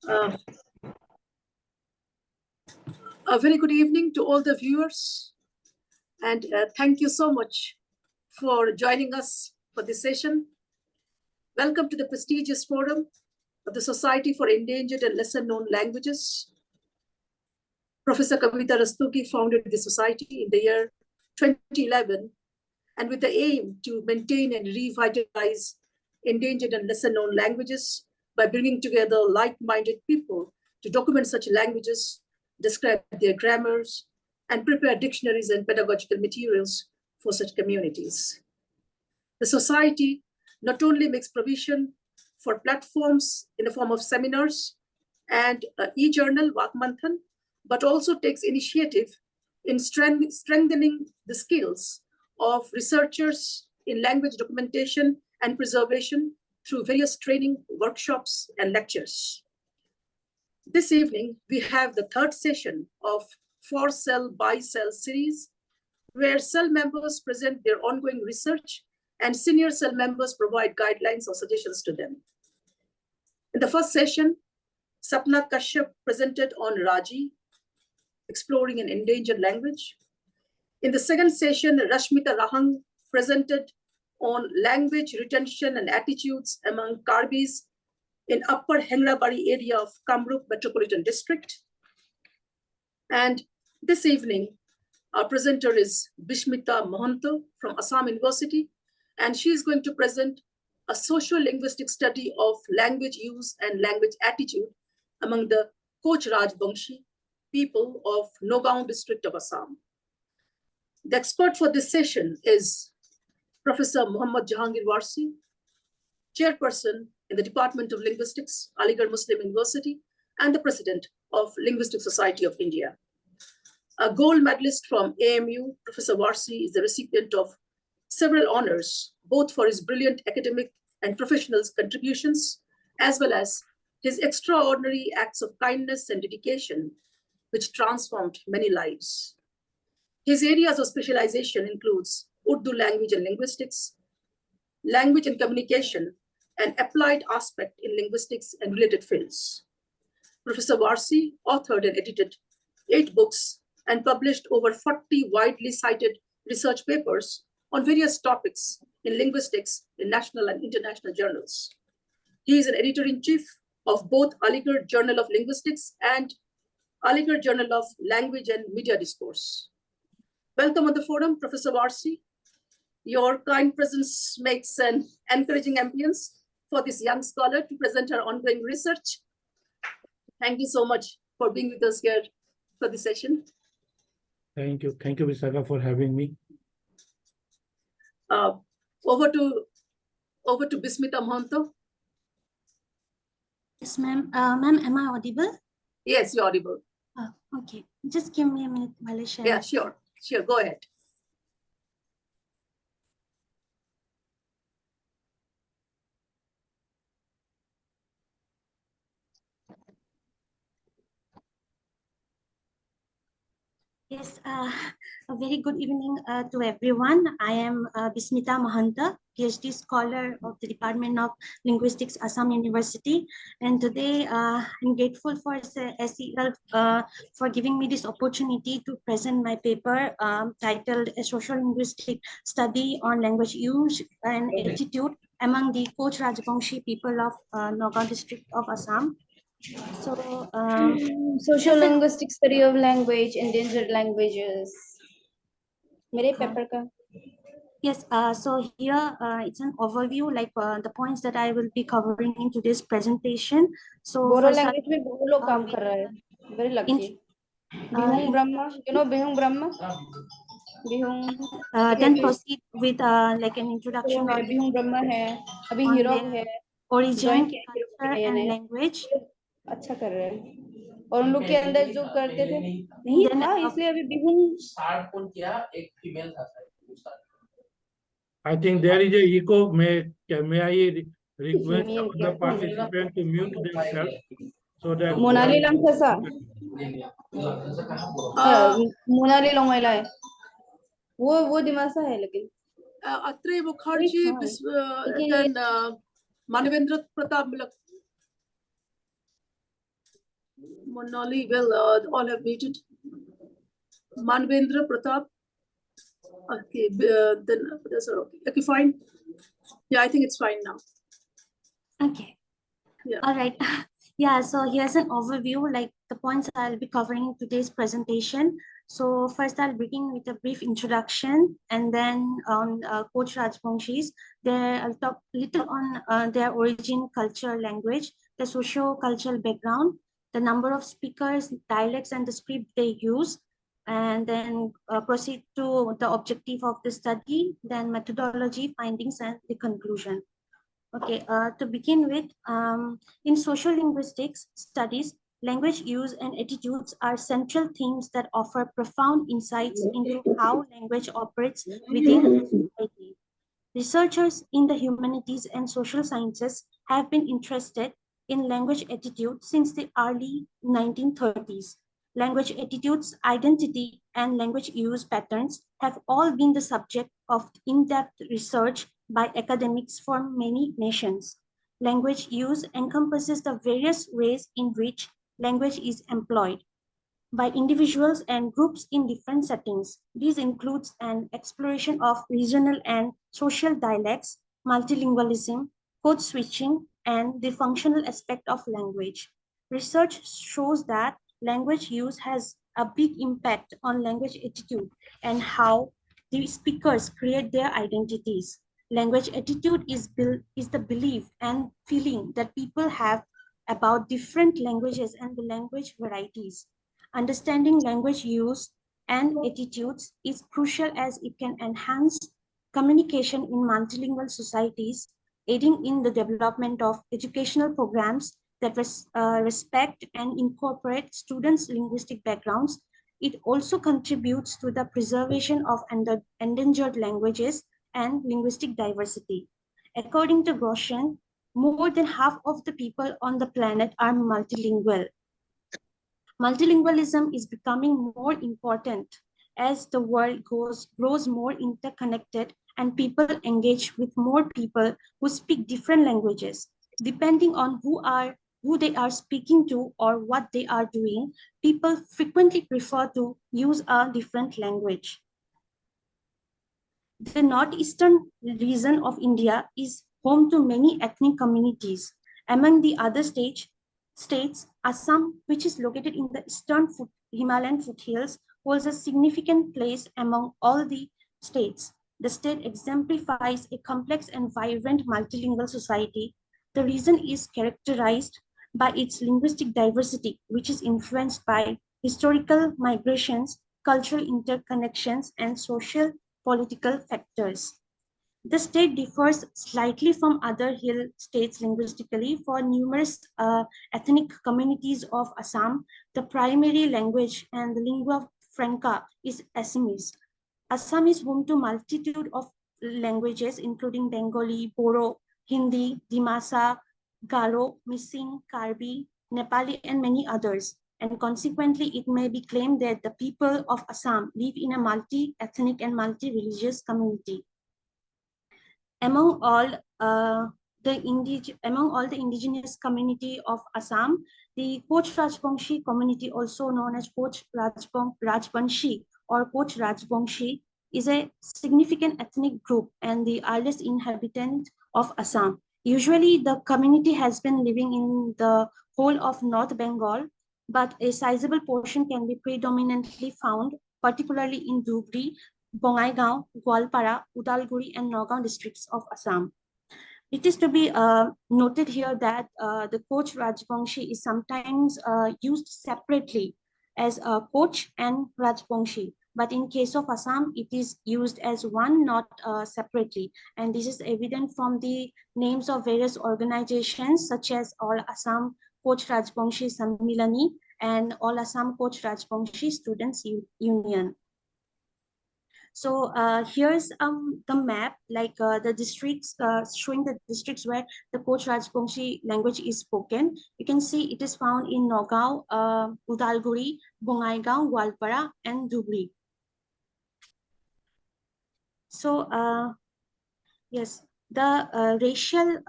Uh, a very good evening to all the viewers, and thank you so much for joining us for this session. Welcome to the prestigious forum of the Society for Endangered and Lesser Known Languages. Professor Kavita Rastogi founded the society in the year 2011, and with the aim to maintain and revitalize endangered and lesser known languages by bringing together like-minded people to document such languages, describe their grammars, and prepare dictionaries and pedagogical materials for such communities. The society not only makes provision for platforms in the form of seminars and e-journal Vakmanthan, but also takes initiative in strengthening the skills of researchers in language documentation and preservation through various training workshops and lectures. This evening, we have the third session of SEL By SEL series, where SEL members present their ongoing research and senior SEL members provide guidelines or suggestions to them. In the first session, Sapna Kashyap presented on Raji, exploring an endangered language. In the second session, Rashmita Rahang presented on language retention and attitudes among Karbis in Upper Hengrabari area of Kamrup Metropolitan District. And this evening, our presenter is Bishmita Mohanto from Assam University, and she is going to present a social-linguistic study of language use and language attitude among the Koch Rajbangshi people of Nagaon district of Assam. The expert for this session is Professor Muhammad Jahangir Warsi, chairperson in the Department of Linguistics, Aligarh Muslim University, and the president of Linguistic Society of India. A gold medalist from AMU, Professor Warsi is the recipient of several honors, both for his brilliant academic and professional contributions, as well as his extraordinary acts of kindness and dedication, which transformed many lives. His areas of specialization includes Urdu language and linguistics, language and communication, and applied aspect in linguistics and related fields. Professor Warsi authored and edited 8 books and published over 40 widely cited research papers on various topics in linguistics in national and international journals. He is an editor-in-chief of both Aligarh Journal of Linguistics and Aligarh Journal of Language and Media Discourse. Welcome on the forum, Professor Warsi. Your kind presence makes an encouraging ambience for this young scholar to present her ongoing research. Thank you so much for being with us here for this session. Thank you, Visakha, for having me. Over to Bismita Mohanto. Yes, ma'am. Ma'am, am I audible? Yes, you're audible. Okay. Just give me a minute while I share. Yeah, sure. Go ahead. Yes, a very good evening to everyone. I am Bismita Mohanta, PhD scholar of the Department of Linguistics, Assam University. And today I'm grateful for SEL for giving me this opportunity to present my paper titled A Social Linguistic Study on Language Use and Attitude among the Koch Rajbangshi people of Nagaon district of Assam. So, social linguistic study of language, endangered languages. Mere paper ka. Yes, so here it's an overview, like the points that I will be covering in today's presentation. So, Boro language mein bahut log kaam kar rahe hain. Very lucky. Bihung Brahma, you know Bihung Brahma? Bihung. Then proceed with like an introduction on Bihung Brahma hai, abhi on hero their hai, origin, culture, and language. अच्छा कर रहे हैं और उन लोग के अंदर जो करते थे नहीं था इसलिए अभी बिहुन स्टार्ट कौन किया एक फीमेल था I think there is a echo. May I request the participant to mute themselves so that Monali लंगसा Monali लंगला है वो दिमासा है लेकिन Atre Mukherjee then Manavendra Pratap Milak. Monali, well, all have muted. Manvendra Pratap. Okay, then that's okay. Okay, fine. Yeah, I think it's fine now. Okay. Yeah. All right. Yeah, so here's an overview, like the points I'll be covering in today's presentation. So first I'll begin with a brief introduction, and then on Coach Rajbangshis. There I'll talk little on their origin, culture, language, the socio-cultural background, the number of speakers, dialects, and the script they use, and then proceed to the objective of the study, then methodology, findings, and the conclusion. Okay, to begin with, in social linguistics studies, language use and attitudes are central themes that offer profound insights into how language operates within a society. Researchers in the humanities and social sciences have been interested in language attitude since the early 1930s. Language attitudes, identity, and language use patterns have all been the subject of in-depth research by academics from many nations. Language use encompasses the various ways in which language is employed by individuals and groups in different settings. This includes an exploration of regional and social dialects, multilingualism, code switching, and the functional aspect of language. Research shows that language use has a big impact on language attitude and how the speakers create their identities. Language attitude is the belief and feeling that people have about different languages and the language varieties. Understanding language use and attitudes is crucial as it can enhance communication in multilingual societies, aiding in the development of educational programs that respect and incorporate students' linguistic backgrounds. It also contributes to the preservation of endangered languages and linguistic diversity. According to Goshen, more than half of the people on the planet are multilingual. Multilingualism is becoming more important as the world grows more interconnected and people engage with more people who speak different languages. Depending on who they are speaking to or what they are doing, people frequently prefer to use a different language. The northeastern region of India is home to many ethnic communities. Among the other states, Assam, which is located in the eastern Himalayan foothills, holds a significant place among all the states. The state exemplifies a complex and vibrant multilingual society. The region is characterized by its linguistic diversity, which is influenced by historical migrations, cultural interconnections, and social political factors. The state differs slightly from other hill states linguistically. For numerous ethnic communities of Assam, the primary language and the lingua franca is Assamese. Assam is home to multitude of languages including Bengali, Bodo, Hindi, Dimasa, Garo, Missing, Karbi, Nepali, and many others. And consequently, it may be claimed that the people of Assam live in a multi-ethnic and multi-religious community. Among all the indigenous community of Assam, the Koch Rajbangshi community, also known as Koch Rajbanshi or Koch Rajbangshi, is a significant ethnic group and the earliest inhabitant of Assam. Usually, the community has been living in the whole of North Bengal, but a sizable portion can be predominantly found, particularly in Dhubri, Bongaigaon, Gwalpara, Udalguri, and Nagaon districts of Assam. It is to be noted here that the Koch Rajbangshi is sometimes used separately as Koch and Rajbangshi. But in case of Assam, it is used as one, not separately. And this is evident from the names of various organizations such as All Assam Koch Rajbangshi Sammilani and All Assam Koch Rajbangshi Students Union. So here's the map, like the districts, showing the districts where the Koch Rajbangshi language is spoken. You can see it is found in Nagaon, Udalguri, Bongaigaon, Gwalpara, and Dhubri. So yes, the racial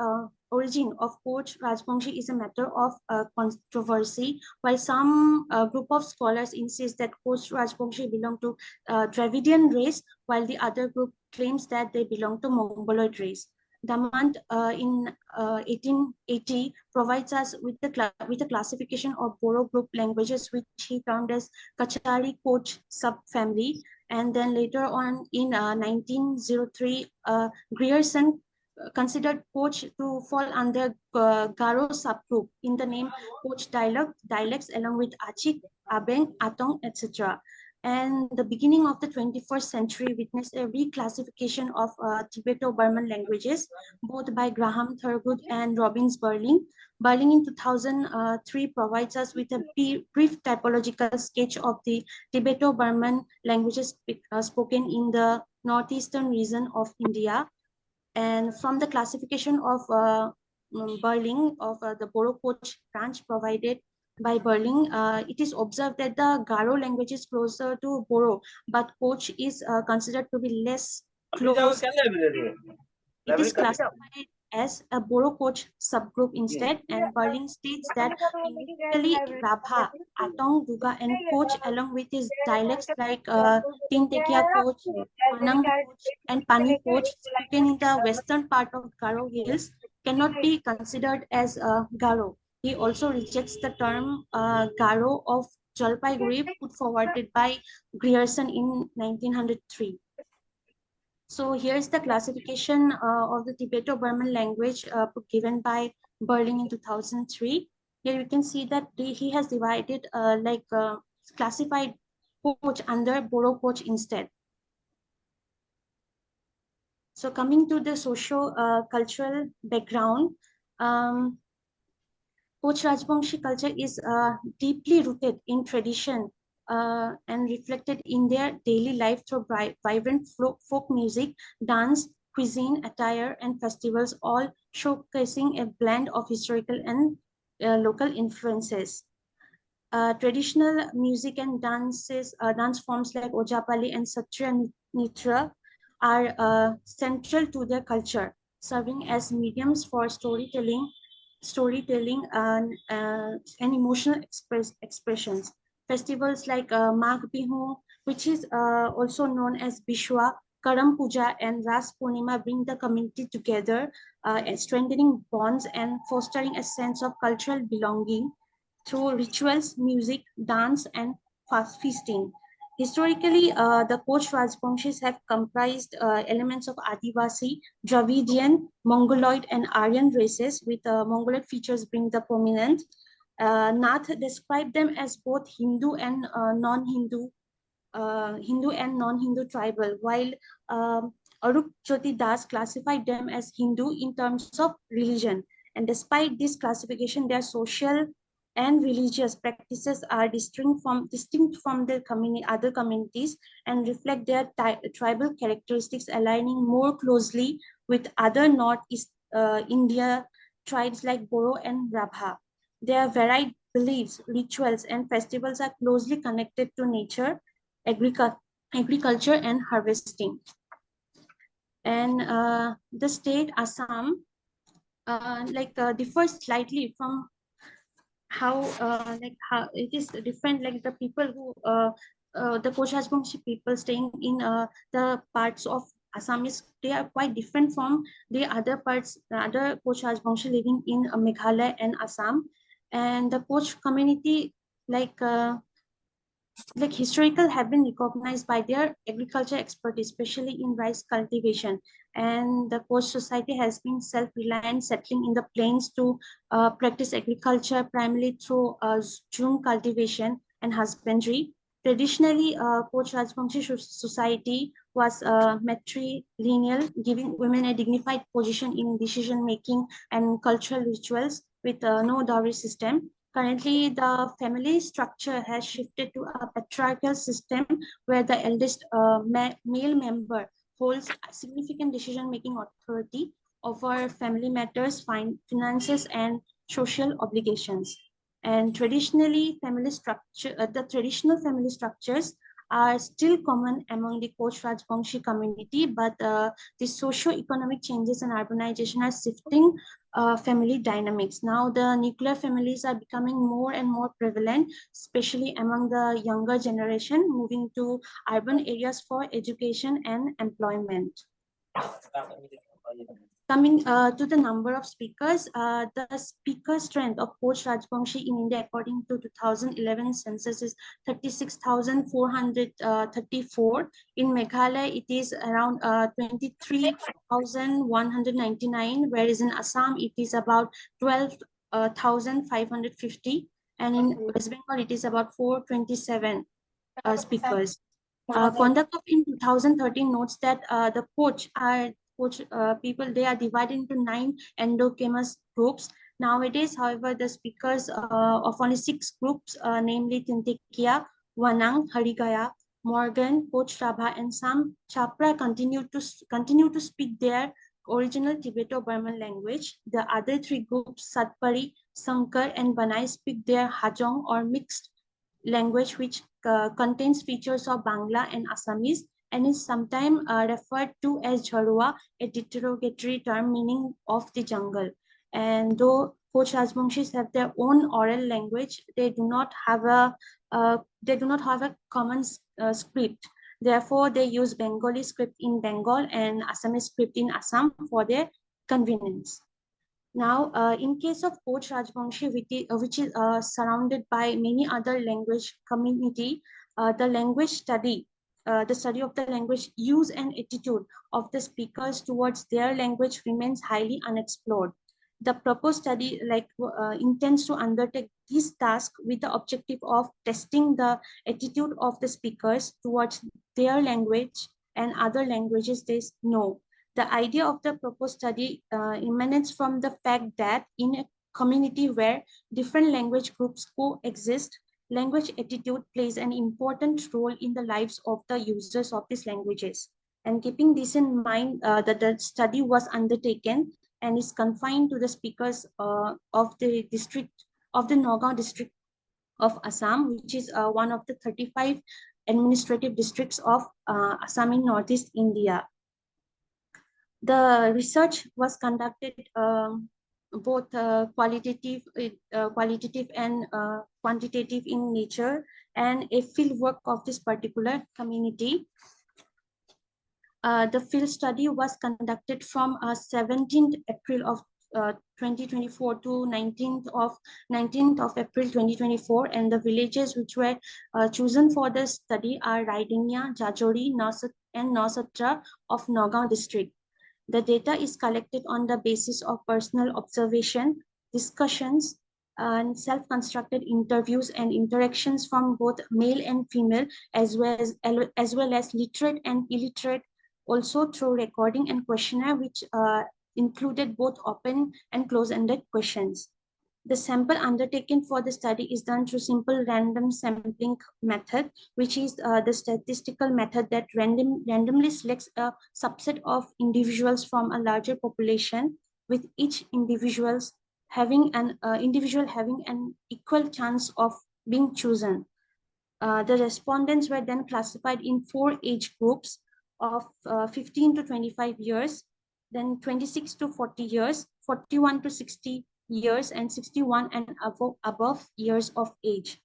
origin of Koch Rajbangshi is a matter of controversy, while some group of scholars insist that Koch Rajbangshi belong to Dravidian race, while the other group claims that they belong to Mongoloid race. Damant in 1880 provides us with a classification of Boro group languages, which he termed as Kachari Koch subfamily. And then later on in 1903, Grierson considered Koch to fall under Garo subgroup in the name Koch dialects along with Achik, Abeng, Atong, etc. And the beginning of the 21st century witnessed a reclassification of Tibeto-Burman languages, both by Graham Thurgood and Robbins Burling. Burling in 2003 provides us with a brief typological sketch of the Tibeto-Burman languages spoken in the northeastern region of India. And from the classification of Burling of the Boro Koch branch provided by Burling, it is observed that the Garo language is closer to Boro, but Koch is considered to be less close. It is classified as a Boro Koch subgroup instead, and Burling states that linguistically Rabha, Atong, Duga, and Koch, along with his dialects like Tintekia Koch, Panang Koch, and Pani Koch, spoken in the western part of Garo Hills, cannot be considered as Garo. He also rejects the term Garo of Jalpaiguri put forwarded by Grierson in 1903. So here's the classification of the Tibeto-Burman language given by Burling in 2003. Here you can see that he has divided classified Koch under Boro Koch instead. So coming to the socio-cultural background, Koch Rajbangshi culture is deeply rooted in tradition and reflected in their daily life through vibrant folk music, dance, cuisine, attire, and festivals, all showcasing a blend of historical and local influences. Traditional music and dance forms like Ojapali and Satriya Nitra are central to their culture, serving as mediums for storytelling and emotional expressions. Festivals like Magh Bihu, which is also known as Bishwa, Karam Puja, and Ras Purnima bring the community together, strengthening bonds and fostering a sense of cultural belonging through rituals, music, dance, and fast feasting. Historically, the Koch Rajbangshis have comprised elements of Adivasi, Dravidian, Mongoloid, and Aryan races, with Mongoloid features being the prominent. Nath described them as both Hindu and non-Hindu tribal, while Arup Jyoti Das classified them as Hindu in terms of religion. And despite this classification, their social and religious practices are distinct from the other communities and reflect their tribal characteristics, aligning more closely with other Northeast India tribes like Boro and Rabha. Their varied beliefs, rituals, and festivals are closely connected to nature, agriculture, and harvesting. And the state Assam differs slightly from how it is different, like the people who the Koch Rajbangshi people staying in the parts of Assam they are quite different from the other parts, the other Koch Rajbangshi living in Meghalaya and Assam. And the Koch community historical have been recognized by their agriculture expertise, especially in rice cultivation. And the Koch society has been self-reliant, settling in the plains to practice agriculture primarily through jhum cultivation and husbandry. Traditionally, Koch Rajbangshi society was matrilineal, giving women a dignified position in decision-making and cultural rituals with no dowry system. Currently, the family structure has shifted to a patriarchal system where the eldest male member holds significant decision-making authority over family matters, finances, and social obligations. And traditionally, the traditional family structures are still common among the Koch Rajbangshi community, but the socio-economic changes and urbanization are shifting family dynamics. Now the nuclear families are becoming more and more prevalent, especially among the younger generation moving to urban areas for education and employment. Coming to the number of speakers, the speaker strength of Koch Rajbangshi in India according to 2011 census is 36,434. In Meghalaya, it is around 23,199, whereas in Assam, it is about 12,550. And in West Bengal, it is about 427 speakers. Conduct of in 2013 notes that the Koch people, they are divided into 9 endogamous groups. Nowadays, however, the speakers of only 6 groups, namely Tintikia, Wanang, Harigaya, Morgan, Koch Rabha, and some Chapra continue to speak their original Tibeto-Burman language. The other 3 groups, Satpari, Sankar, and Banai, speak their Hajong or mixed language, which contains features of Bangla and Assamese, and is sometimes referred to as Jharua, a derogatory term meaning of the jungle. And though Koch Rajbangshis have their own oral language, they do not have a common script. Therefore, they use Bengali script in Bengal and Assamese script in Assam for their convenience. Now, in case of Koch Rajbangshi, which is surrounded by many other language community, the language study, the study of the language use and attitude of the speakers towards their language remains highly unexplored. The proposed study intends to undertake this task with the objective of testing the attitude of the speakers towards their language and other languages they know. The idea of the proposed study emanates from the fact that in a community where different language groups coexist, language attitude plays an important role in the lives of the users of these languages. And keeping this in mind, that the study was undertaken and is confined to the speakers of the Nagaon district of Assam, which is one of the 35 administrative districts of Assam in Northeast India. The research was conducted both qualitative and quantitative in nature, and a field work of this particular community. The field study was conducted from 17th April of 2024 to 19th of April 2024, and the villages which were chosen for the study are Raidinya, Jajori, and Nosatra of Nagaon district. The data is collected on the basis of personal observation, discussions, and self-constructed interviews and interactions from both male and female, as well as literate and illiterate, also through recording and questionnaire, which included both open and close-ended questions. The sample undertaken for the study is done through simple random sampling method, which is the statistical method that randomly selects a subset of individuals from a larger population, with each individual having an equal chance of being chosen. The respondents were then classified in 4 age groups of 15 to 25 years, then 26 to 40 years, 41 to 60 years, and 61 and above years of age.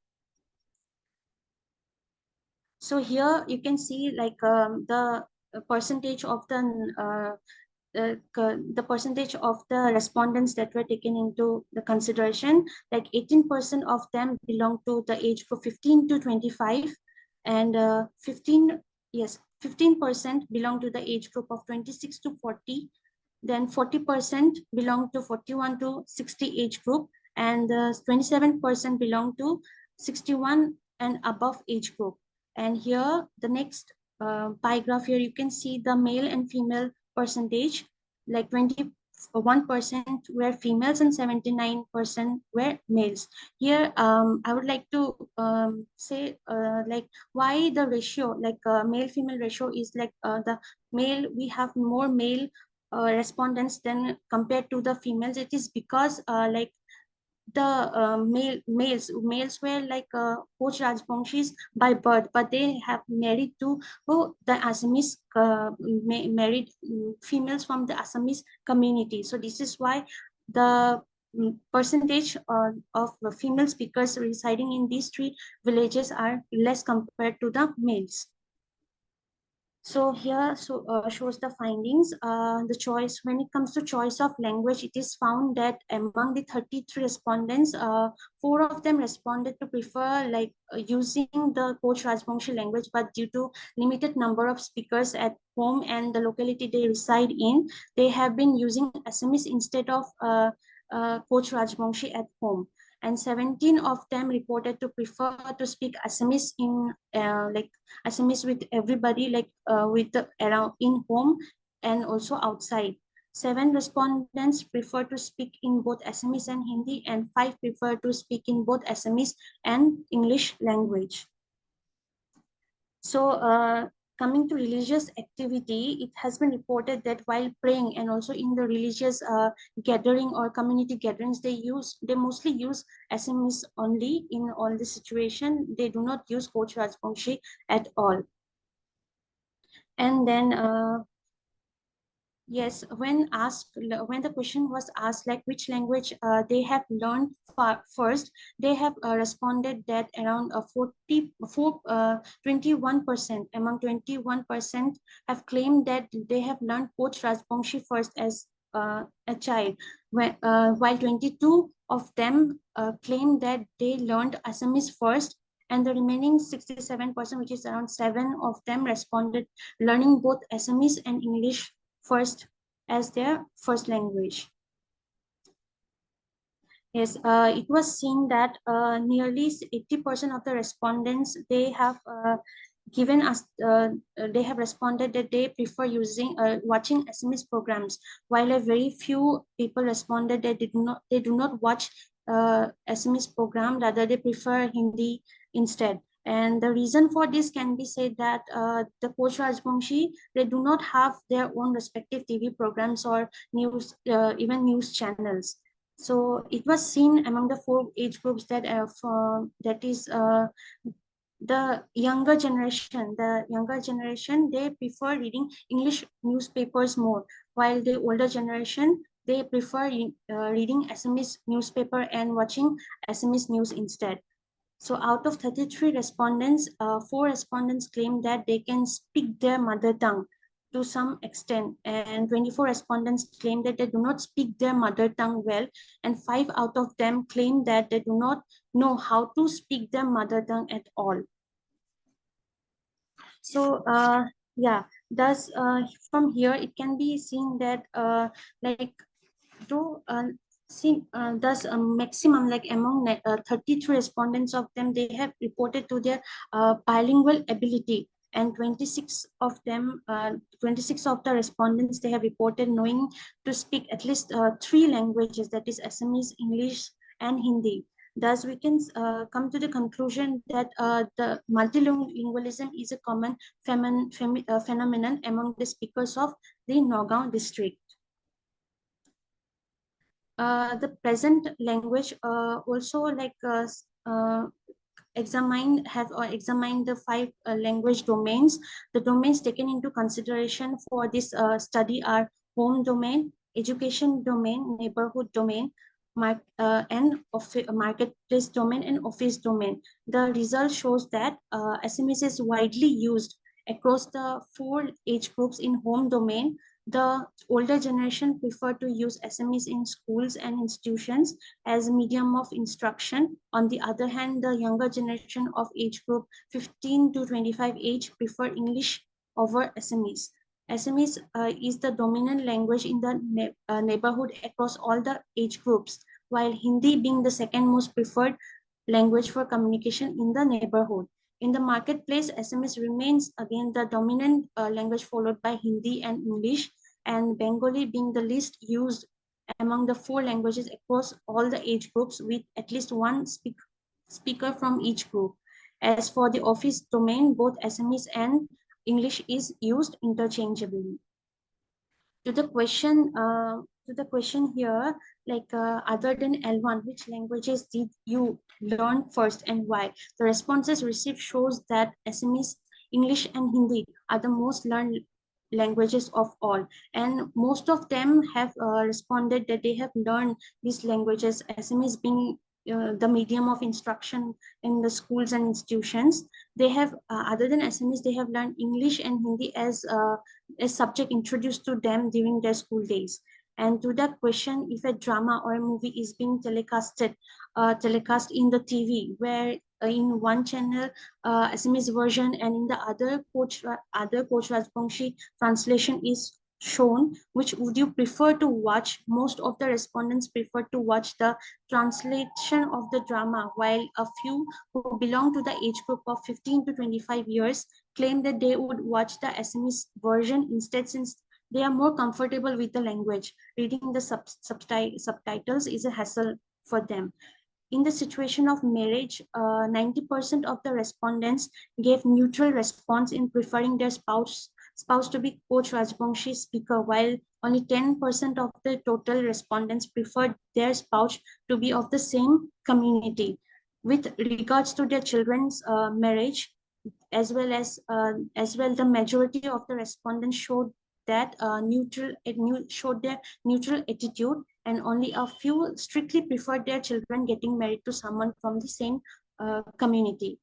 So here you can see the percentage of the percentage of the respondents that were taken into the consideration. Like 18% of them belong to the age group 15 to 25, and 15% belong to the age group of 26 to 40. Then 40% belong to 41 to 60 age group, and 27% belong to 61 and above age group. And here, the next pie graph here, you can see the male and female percentage, like 21% were females and 79% were males. Here, I would like to say why the ratio, male-female ratio is the male, we have more male respondents than compared to the females. It is because males were like Coach Rajbangshis by birth, but they have married to the Assamese married females from the Assamese community. So this is why the percentage of female speakers residing in these three villages are less compared to the males. So here shows the findings. The choice, when it comes to choice of language, it is found that among the 33 respondents, 4 of them responded to prefer using the Coach Rajbangshi language, but due to limited number of speakers at home and the locality they reside in, they have been using Assamese instead of Coach Rajbangshi at home. And 17 of them reported to prefer to speak Assamese in Assamese with everybody, around in home and also outside. 7 respondents prefer to speak in both Assamese and Hindi, and 5 prefer to speak in both Assamese and English language. So coming to religious activity, it has been reported that while praying and also in the religious gathering or community gatherings, they mostly use Assamese only in all the situation. They do not use Coach Rajbangshi at all. And then yes, when the question was asked like which language they have learned first, they have responded that around 21% among 21% have claimed that they have learned Coach Rajbangshi first as a child, while 22 of them claim that they learned Assamese first, and the remaining 67%, which is around 7 of them, responded learning both Assamese and English first as their first language. Yes, it was seen that nearly 80% of the respondents, they have given us, they have responded that they prefer watching Assamese programs, while a very few people responded that they do not watch Assamese program, rather they prefer Hindi instead. And the reason for this can be said that the Coach Rajbangshi, they do not have their own respective TV programs or news, even news channels. So it was seen among the 4 age groups that the younger generation, they prefer reading English newspapers more, while the older generation, they prefer reading Assamese newspaper and watching Assamese news instead. So out of 33 respondents, 4 respondents claim that they can speak their mother tongue to some extent, and 24 respondents claim that they do not speak their mother tongue well, and 5 out of them claim that they do not know how to speak their mother tongue at all. So yeah, thus from here it can be seen that thus maximum, like among 33 respondents of them, they have reported to their bilingual ability, and 26 of them, 26 of the respondents, they have reported knowing to speak at least 3 languages, that is Assamese, English and Hindi. Thus, we can come to the conclusion that the multilingualism is a common phenomenon among the speakers of the Nagaon district. The present language also examined the 5 language domains. The domains taken into consideration for this study are home domain, education domain, neighborhood domain, and marketplace domain and office domain. The result shows that SMS is widely used across the 4 age groups in home domain. The older generation prefer to use SMEs in schools and institutions as a medium of instruction. On the other hand, the younger generation of age group 15 to 25 age prefer English over SMEs. SMEs is the dominant language in the neighborhood across all the age groups, while Hindi being the second most preferred language for communication in the neighborhood. In the marketplace, SMS remains again the dominant language, followed by Hindi and English, and Bengali being the least used among the 4 languages across all the age groups, with at least 1 speaker from each group. As for the office domain, both SMS and English is used interchangeably. To the question, to the question here, like other than L1, which languages did you learn first and why? The responses received shows that Assamese, English and Hindi are the most learned languages of all. And most of them have responded that they have learned these languages, Assamese being the medium of instruction in the schools and institutions. They have, other than Assamese, they have learned English and Hindi as a subject introduced to them during their school days. And to that question, if a drama or a movie is being telecast in the TV, where in one channel Assamese version and in the other Coach Rajbangshi translation is shown, which would you prefer to watch? Most of the respondents prefer to watch the translation of the drama, while a few who belong to the age group of 15 to 25 years claim that they would watch the Assamese version instead, since they are more comfortable with the language. Reading the subtitles is a hassle for them. In the situation of marriage, 90% of the respondents gave neutral response in preferring their spouse to be Coach Rajbangshi speaker, while only 10% of the total respondents preferred their spouse to be of the same community. With regards to their children's marriage, as well, the majority of the respondents showed that showed their neutral attitude, and only a few strictly preferred their children getting married to someone from the same community.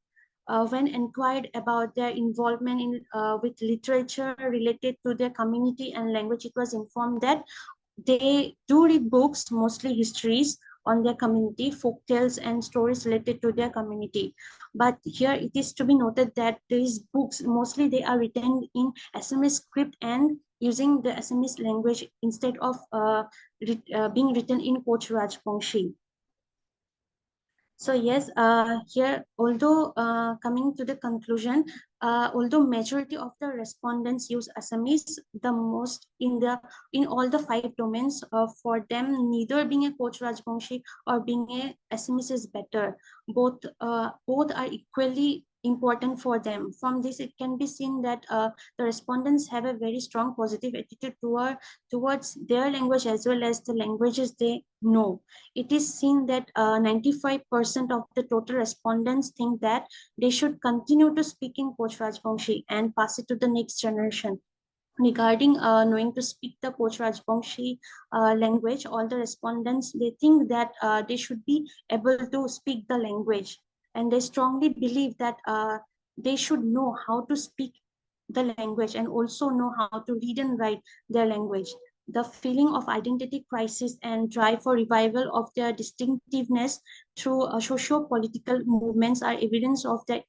When inquired about their involvement in with literature related to their community and language, it was informed that they do read books, mostly histories on their community, folk tales and stories related to their community. But here it is to be noted that these books, mostly they are written in Assamese script and using the Assamese language instead of being written in Coach Rajbangshi. So yes, here, although coming to the conclusion, although majority of the respondents use Assamese the most in all the 5 domains, for them neither being a Coach Rajbangshi or being a Assamese is better. Both are equally important for them. From this, it can be seen that the respondents have a very strong positive attitude towards their language as well as the languages they know. It is seen that 95% of the total respondents think that they should continue to speak in Coach Rajbangshi and pass it to the next generation. Regarding knowing to speak the Coach Rajbangshi language, all the respondents, they think that they should be able to speak the language, and they strongly believe that they should know how to speak the language and also know how to read and write their language. The feeling of identity crisis and drive for revival of their distinctiveness through socio-political movements are evidence of their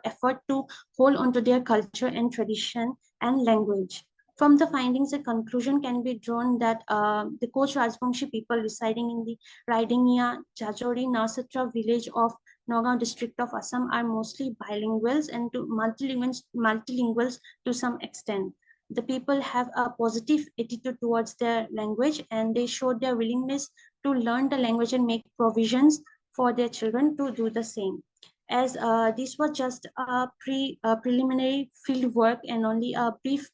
effort to hold onto their culture and tradition and language. From the findings, a conclusion can be drawn that the Coach Rajbangshi people residing in the Raidingia, Jajori, Nasatra village of Nagaon district of Assam are mostly bilinguals and multilinguals to some extent. The people have a positive attitude towards their language, and they show their willingness to learn the language and make provisions for their children to do the same. As this was just a preliminary field work and only a brief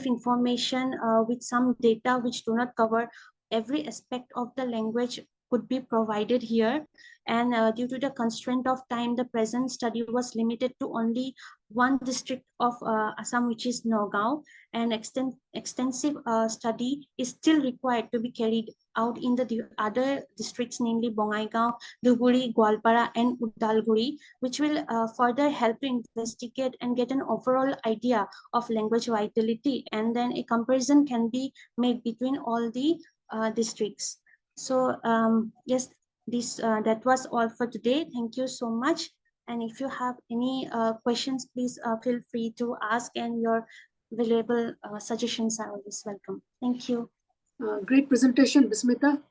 information with some data which do not cover every aspect of the language could be provided here. And due to the constraint of time, the present study was limited to only one district of Assam, which is Nagaon. An extensive study is still required to be carried out in the other districts, namely Bongaigaon, Dhuburi, Gwalpara, and Udalguri, which will further help to investigate and get an overall idea of language vitality, and then a comparison can be made between all the districts. So yes, that was all for today. Thank you so much. And if you have any questions, please feel free to ask, and your valuable suggestions are always welcome. Thank you. Great presentation, Bismita.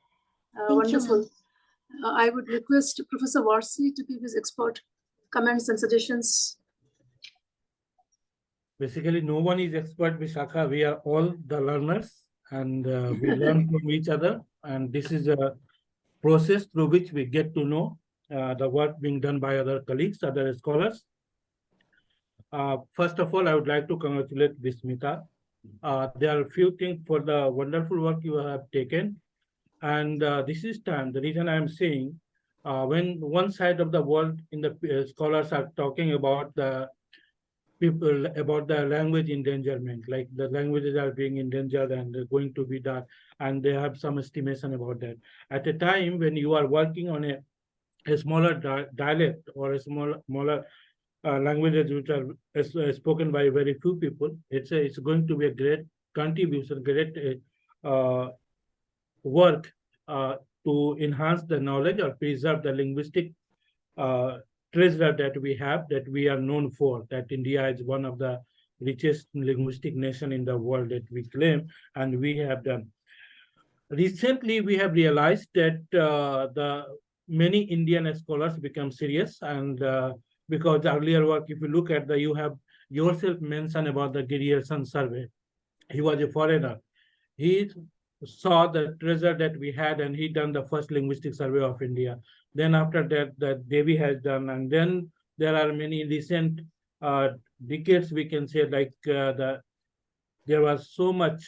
Wonderful. You, I would request Professor Warsi to give his expert comments and suggestions. Basically, no one is expert, Vishakha. We are all the learners, and we learn from each other. And this is a process through which we get to know the work being done by other colleagues, other scholars. First of all, I would like to congratulate Bismita There are a few things for the wonderful work you have taken. And this is time. The reason I'm saying, when one side of the world in the scholars are talking about the people about the language endangerment, like the languages are being endangered and they're going to be done, and they have some estimation about that. At a time when you are working on a smaller dialect or a smaller languages which are spoken by very few people, it's going to be a great contribution, great work to enhance the knowledge or preserve the linguistic uh, treasure that we have, that we are known for, that India is one of the richest linguistic nation in the world that we claim, and we have done. Recently, we have realized that the many Indian scholars become serious, and because earlier work, if you look at the, you have yourself mentioned about the Grierson survey. He was a foreigner. He saw the treasure that we had, and he done the first linguistic survey of India. Then after that, that Devi has done, and then there are many recent decades, we can say, like there was so much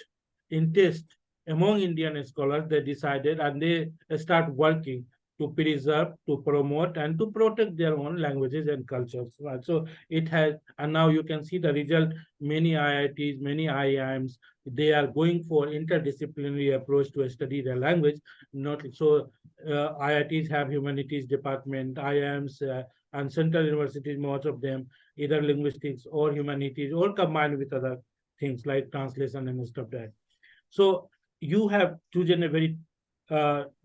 interest among Indian scholars. They decided and they start working to preserve, to promote, and to protect their own languages and cultures. Right? So it has, and now you can see the result. Many IITs, many IIMs, they are going for interdisciplinary approach to study their language. Not so, IITs have humanities department, IIMs and central universities, most of them either linguistics or humanities or combined with other things like translation and stuff like that. So you have chosen a very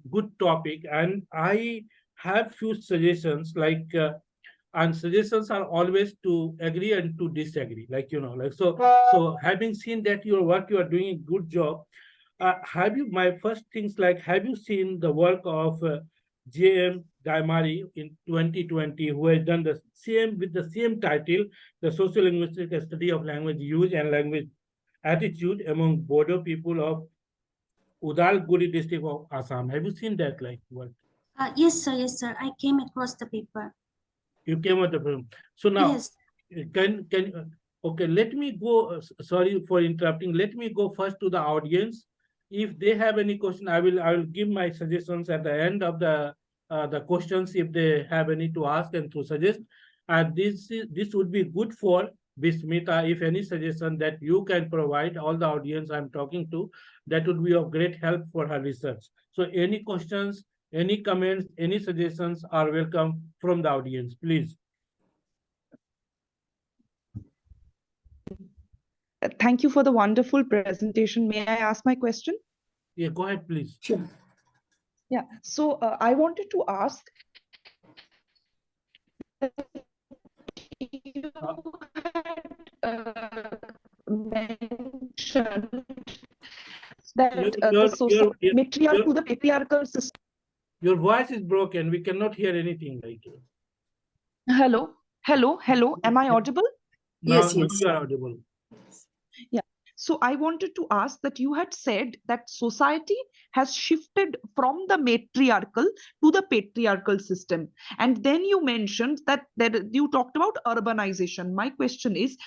good topic, and I have few suggestions, like and suggestions are always to agree and to disagree, like like so having seen that your work, you are doing a good job. Have you, my first things, like, have you seen the work of J.M. Daimari in 2020, who has done the same with the same title, the Sociolinguistic Study of Language Use and Language Attitude among Bodo people of Udalguri district of Assam? Have you seen that, like, what? Yes, sir. I came across the paper. You came with the film. So now, Yes. can okay, let me go. Sorry for interrupting. Let me go first to the audience. If they have any question, I will give my suggestions at the end of the questions, if they have any to ask and to suggest. And this would be good for Bismita. If any suggestion that you can provide all the audience I'm talking to, that would be of great help for her research. So any questions, any comments, any suggestions are welcome from the audience, please. Thank you for the wonderful presentation. May I ask my question? Yeah, go ahead, please. Sure. Yeah, so I wanted to ask, you had mentioned that the matriarch to the patriarchal system. Your voice is broken. We cannot hear anything like you. Hello. Am I audible? Now, Yes. you are audible. Yeah. So I wanted to ask that you had said that society has shifted from the matriarchal to the patriarchal system. And then you mentioned that you talked about urbanization. My question is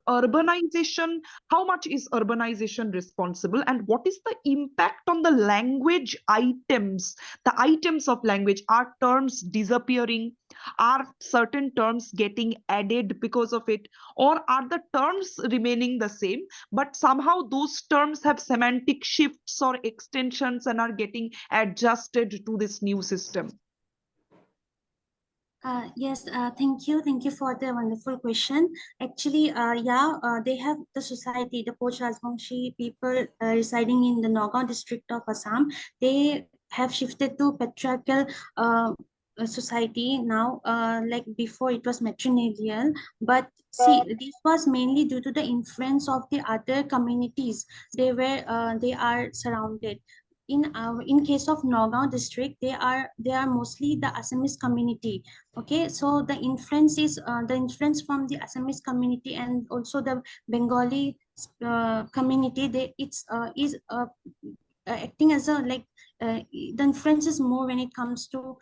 urbanization, how much is urbanization responsible, and what is the impact on the language items, the items of language? Are terms disappearing? Are certain terms getting added because of it? Or are the terms remaining the same, but somehow those terms have semantic shifts or extensions and are getting adjusted to this new system? Yes, thank you. Thank you for the wonderful question. Actually, they have the society, the Poch Rajbangshi people residing in the Nagaon district of Assam. They have shifted to patriarchal society now. Like before, it was matrilineal. But see, this was mainly due to the influence of the other communities. They are surrounded. In case of Nagaon district, they are mostly the Assamese community. Okay, so the influence from the Assamese community and also the Bengali community. It's is acting as a like the influence is more when it comes to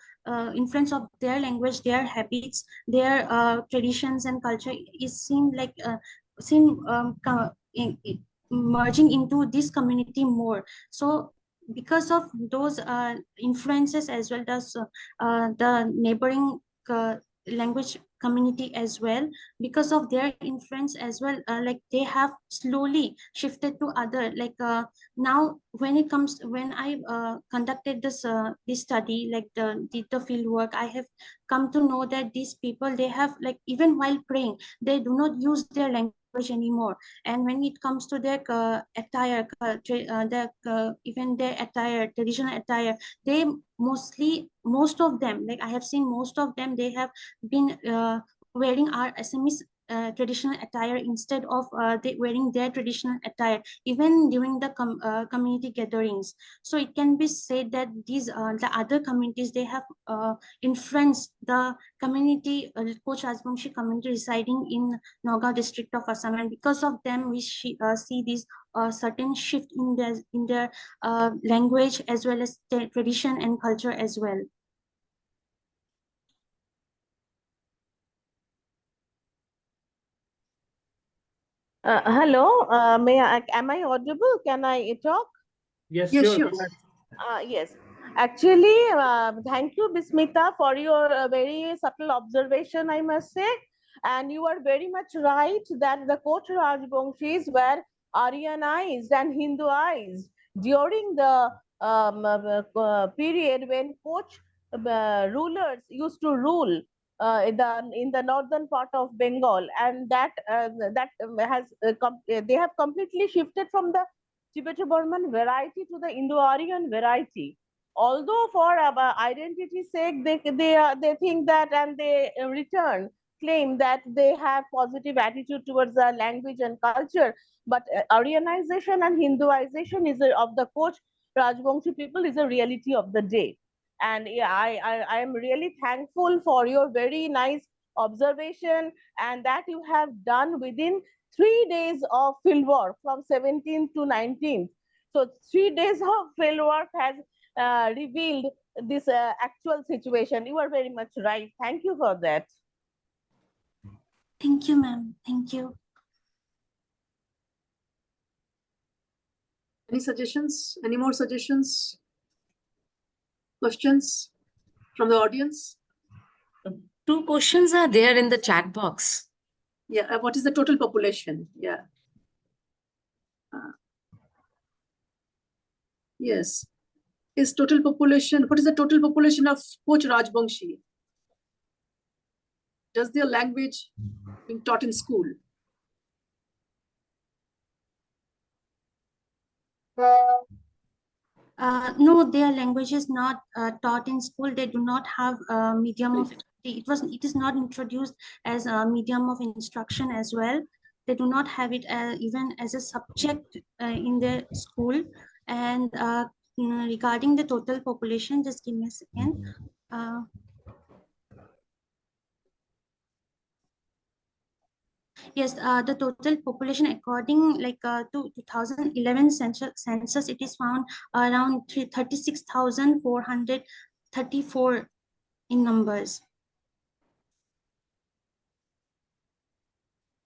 influence of their language, their habits, their traditions and culture is seen like merging into this community more. So because of those influences, as well as the neighboring language community as well, because of their influence as well, like they have slowly shifted to other, like now when it comes, when I conducted this study, like did the field work, I have come to know that these people, they have, like, even while praying, they do not use their language anymore. And when it comes to their attire, even their attire, traditional attire, they mostly, most of them, like I have seen most of them, they have been wearing our Assamese traditional attire instead of they wearing their traditional attire, even during the community gatherings. So it can be said that these the other communities, they have influenced the community, Koch Rajbangshi community residing in Nagaon district of Assam, and because of them we see this certain shift in their language, as well as their tradition and culture as well. Hello, am I audible? Can I talk? Yes, Yes, sure. sure. Yes. Actually, thank you, Bismita, for your very subtle observation, I must say. And you are very much right that the Koch Rajbangshis were Aryanized and Hinduized during the period when Koch rulers used to rule in the northern part of Bengal, and they have completely shifted from the Tibeto-Burman variety to the Indo-Aryan variety. Although for identity's sake, they think that, and they return claim that they have positive attitude towards the language and culture, but Aryanization and Hinduization of the Koch Rajbangshi people is a reality of the day. And yeah, I am really thankful for your very nice observation, and that you have done within 3 days of field work from 17th to 19th. So 3 days of field work has revealed this actual situation. You are very much right. Thank you for that. Thank you, ma'am. Thank you. Any suggestions? Any more suggestions? Questions from the audience? Two questions are there in the chat box. Yeah, what is the total population? Yeah. Yes. Is total population, what is the total population of Koch Rajbangshi? Does their language being taught in school? No, their language is not taught in school. They do not have a medium of, it is not introduced as a medium of instruction as well. They do not have it even as a subject in their school. And regarding the total population, just give me a second. Yes, the total population according to 2011 census, it is found around 36,434 in numbers.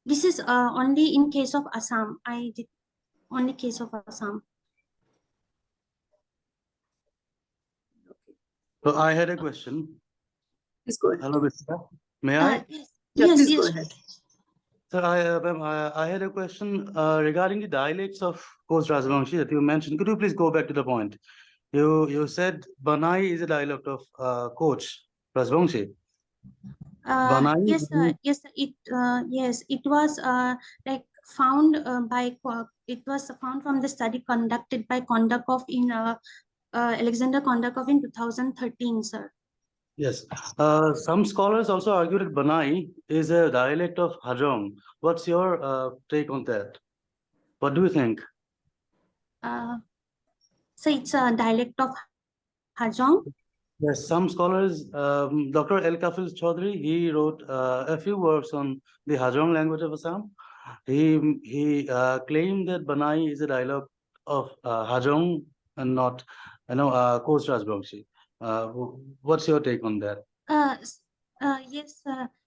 This is only in case of Assam. I did only case of Assam. So I had a question. Please go ahead. Hello, Bismita. May I? Yes, Yeah, yes, please yes. go ahead. So I had a question regarding the dialects of Koch Rajbangshi that you mentioned. Could you please go back to the point? You said Banai is a dialect of Koch Rajbangshi. Banai. Yes, yes, it was like found it was found from the study conducted by Kondakov in Alexander Kondakov in 2013, sir. Yes. Some scholars also argue that Banai is a dialect of Hajong. What's your take on that? What do you think? So it's a dialect of Hajong. Yes, some scholars, Dr. El Kafil Chaudhary, he wrote a few works on the Hajong language of Assam. He claimed that Banai is a dialect of Hajong and not, Koch Rajbangshi. What's your take on that? Yes,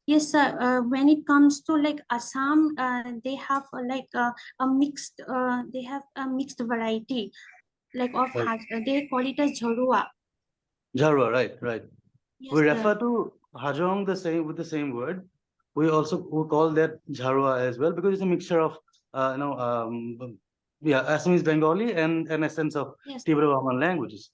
Yes, sir. When it comes to like Assam, they have a mixed. They have a mixed variety, like of Right. they call it as Jharua. Jarwa, right, right. Yes, We sir. refer to Hajong the same with the same word. We call that Jharwa as well because it's a mixture of yeah, Assamese Bengali and an essence of Yes. Tibeto-Burman languages.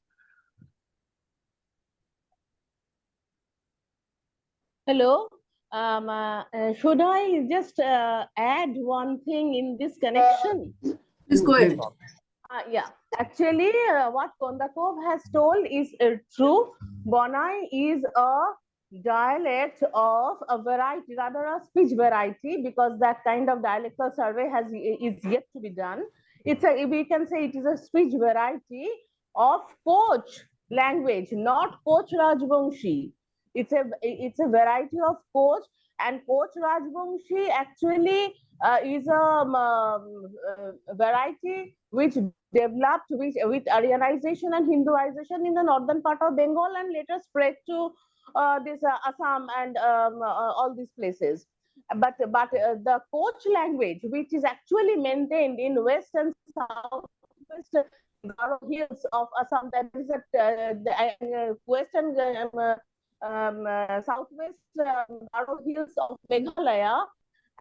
Hello. Should I just add one thing in this connection? Please go ahead. Yeah, actually, what Kondakov has told is true. Bonai is a dialect of a variety, rather a speech variety, because that kind of dialectal survey is yet to be done. We can say it is a speech variety of Koch language, not Koch Rajbangshi. It's a variety of Koch, and Koch Rajbangshi actually is a variety which developed with Aryanization and Hinduization in the northern part of Bengal and later spread to this Assam and all these places. But the Koch language, which is actually maintained in west and southwest Garo hills of Assam, that is at the western southwest Garo hills of Meghalaya,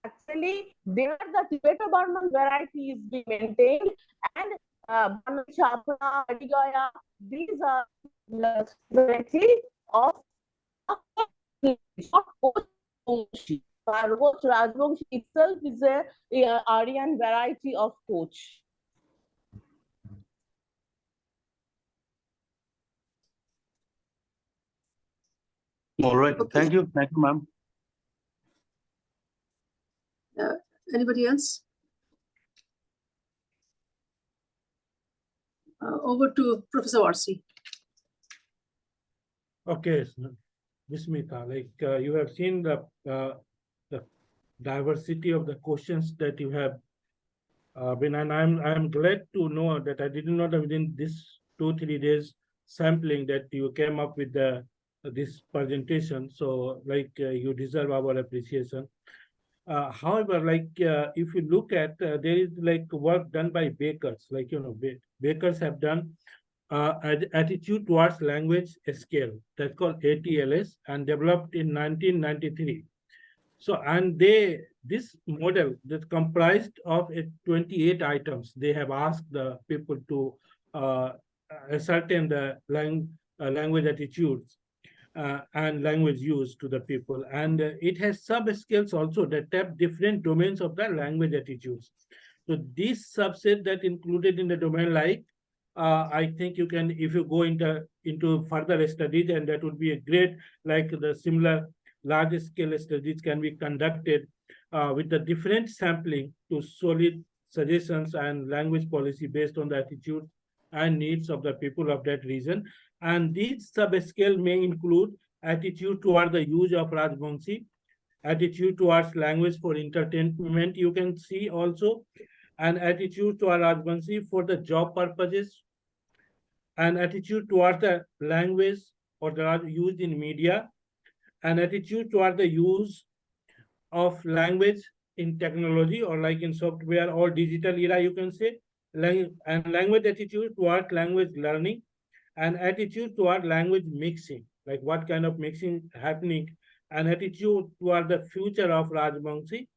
actually there the Tibeto-Burman variety is being maintained, and Banu Chapra, Adigaya, these are the variety of Rajbangshi. Rajbangshi itself is a Aryan variety of Koch. All right. Okay. Thank you, ma'am. Anybody else? Over to Professor Varsi. Okay, Vismita, you have seen the diversity of the questions that you have been, and I'm glad to know that I didn't know that within this 2-3 days sampling that you came up with this presentation. So you deserve our appreciation. However, if you look at there is work done by bakers, bakers have done attitude towards language scale that's called ATLS and developed in 1993. So, and this model that's comprised of 28 items. They have asked the people to ascertain the language attitudes and language use to the people. And it has sub-scales also that tap different domains of the language attitudes. So this subset that included in the domain I think you can, if you go into further studies, and that would be a great, the similar large scale studies can be conducted with the different sampling to solid suggestions and language policy based on the attitude and needs of the people of that region. And these sub-scale may include attitude toward the use of Rajbangshi, attitude towards language for entertainment, you can see also, an attitude toward Rajbangshi for the job purposes, an attitude toward the language or the used in media, an attitude toward the use of language in technology or in software or digital era, you can say, and language attitude toward language learning, an attitude toward language mixing, like what kind of mixing happening, an attitude toward the future of Rajbangshi,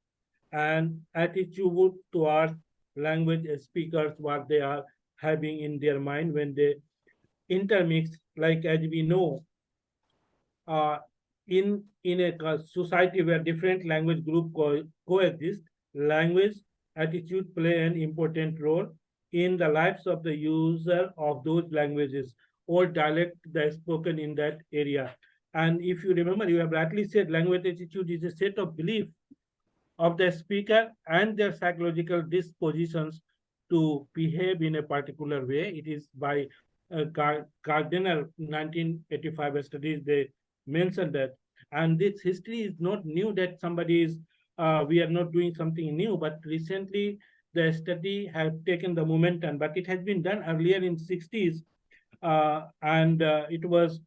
and attitude toward language speakers, what they are having in their mind when they intermix, as we know, in a society where different language group coexist, language attitude play an important role in the lives of the user of those languages or dialect that is spoken in that area. And if you remember, you have rightly said language attitude is a set of belief of the speaker and their psychological dispositions to behave in a particular way. It is by Gardner 1985 studies, they mentioned that. And this history is not new that somebody is, we are not doing something new, but recently the study has taken the momentum, but it has been done earlier in 60s. And it was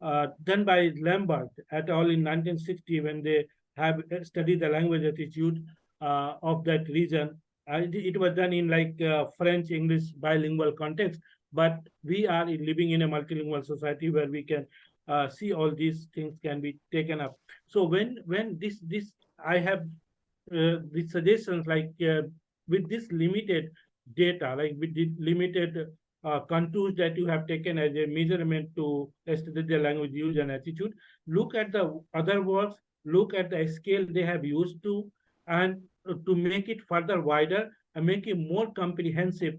done by Lambert et al. In 1960 when they have studied the language attitude of that region. It was done in like French, English bilingual context, but we are living in a multilingual society where we can see all these things can be taken up. So when this I have the suggestions like with this limited data, like with the limited contours that you have taken as a measurement to study the language use and attitude, look at the other words, look at the scale they have used to, and to make it further wider and make it more comprehensive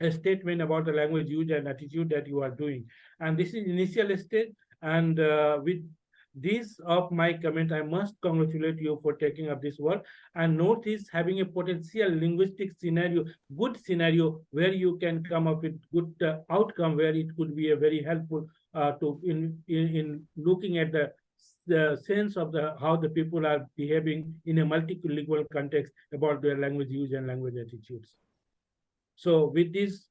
a statement about the language use and attitude that you are doing. And this is initial stage. And with this of my comment, I must congratulate you for taking up this work. And North is having a potential linguistic scenario, good scenario, where you can come up with good outcome, where it could be a very helpful to in looking at the sense of how the people are behaving in a multilingual context about their language use and language attitudes. So with these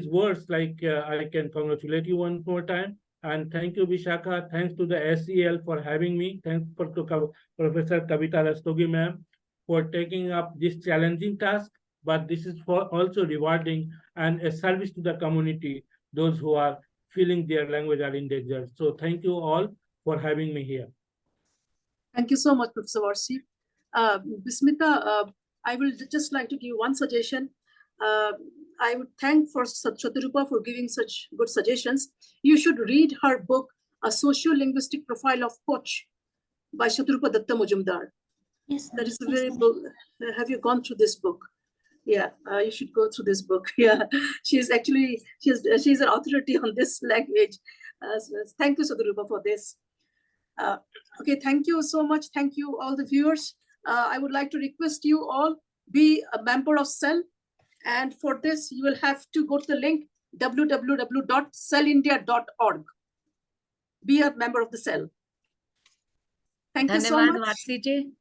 words, like I can congratulate you one more time, and thank you, Vishakha. Thanks to the SEL for having me. Thanks to Professor Kavita Rastogi ma'am for taking up this challenging task. But this is for also rewarding and a service to the community, those who are feeling their language are endangered. So thank you all for having me here. Thank you so much, Professor Varsi. Bismita, I will just like to give one suggestion. I would thank for Shatarupa for giving such good suggestions. You should read her book, A Socio-Linguistic Profile of Koch by Shatarupa Datta Mujumdar. Yes, That is a yes, very ma'am. book. Have you gone through this book? Yeah, you should go through this book. Yeah, she's an authority on this language. Thank you, Shatarupa, for this. Okay, thank you so much. Thank you, all the viewers. I would like to request you all be a member of SEL. And for this, you will have to go to the link www.selindia.org. Be a member of the SEL. Thank you so Dhanyavad, much. Varsi ji.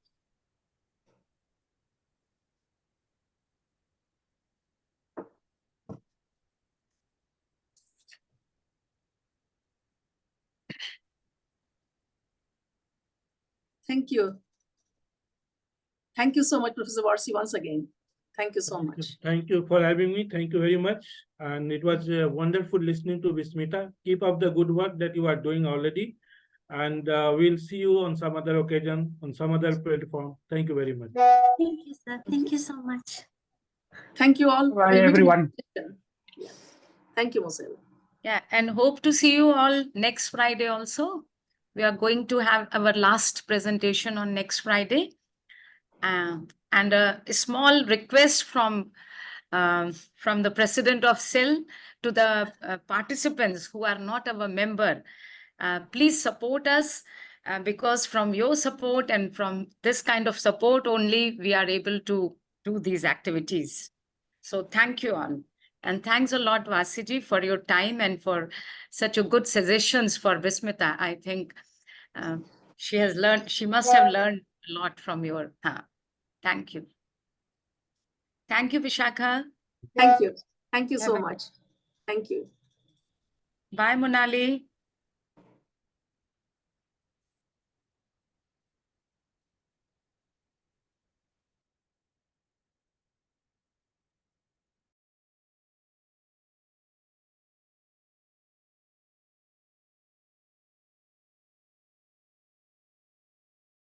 Thank you. Thank you so much, Professor Varsi, once again. Thank you so much. Thank you for having me. Thank you very much. And it was wonderful listening to Vismita. Keep up the good work that you are doing already. And we'll see you on some other occasion, on some other platform. Thank you very much. Thank you, sir. Thank you so much. Thank you all. Bye, everyone. Yeah. Thank you, Mosel. Yeah, and hope to see you all next Friday also. We are going to have our last presentation on next Friday. And a small request from the president of SEL to the participants who are not our member. Please support us because from your support and from this kind of support only we are able to do these activities. So thank you all. And thanks a lot, Vasiji, for your time and for such a good suggestions for Vismita. I think she must have learned a lot from your. Thank you. Thank you, Vishakha. Thank you. Thank you so Have a- much. Thank you. Bye, Monali.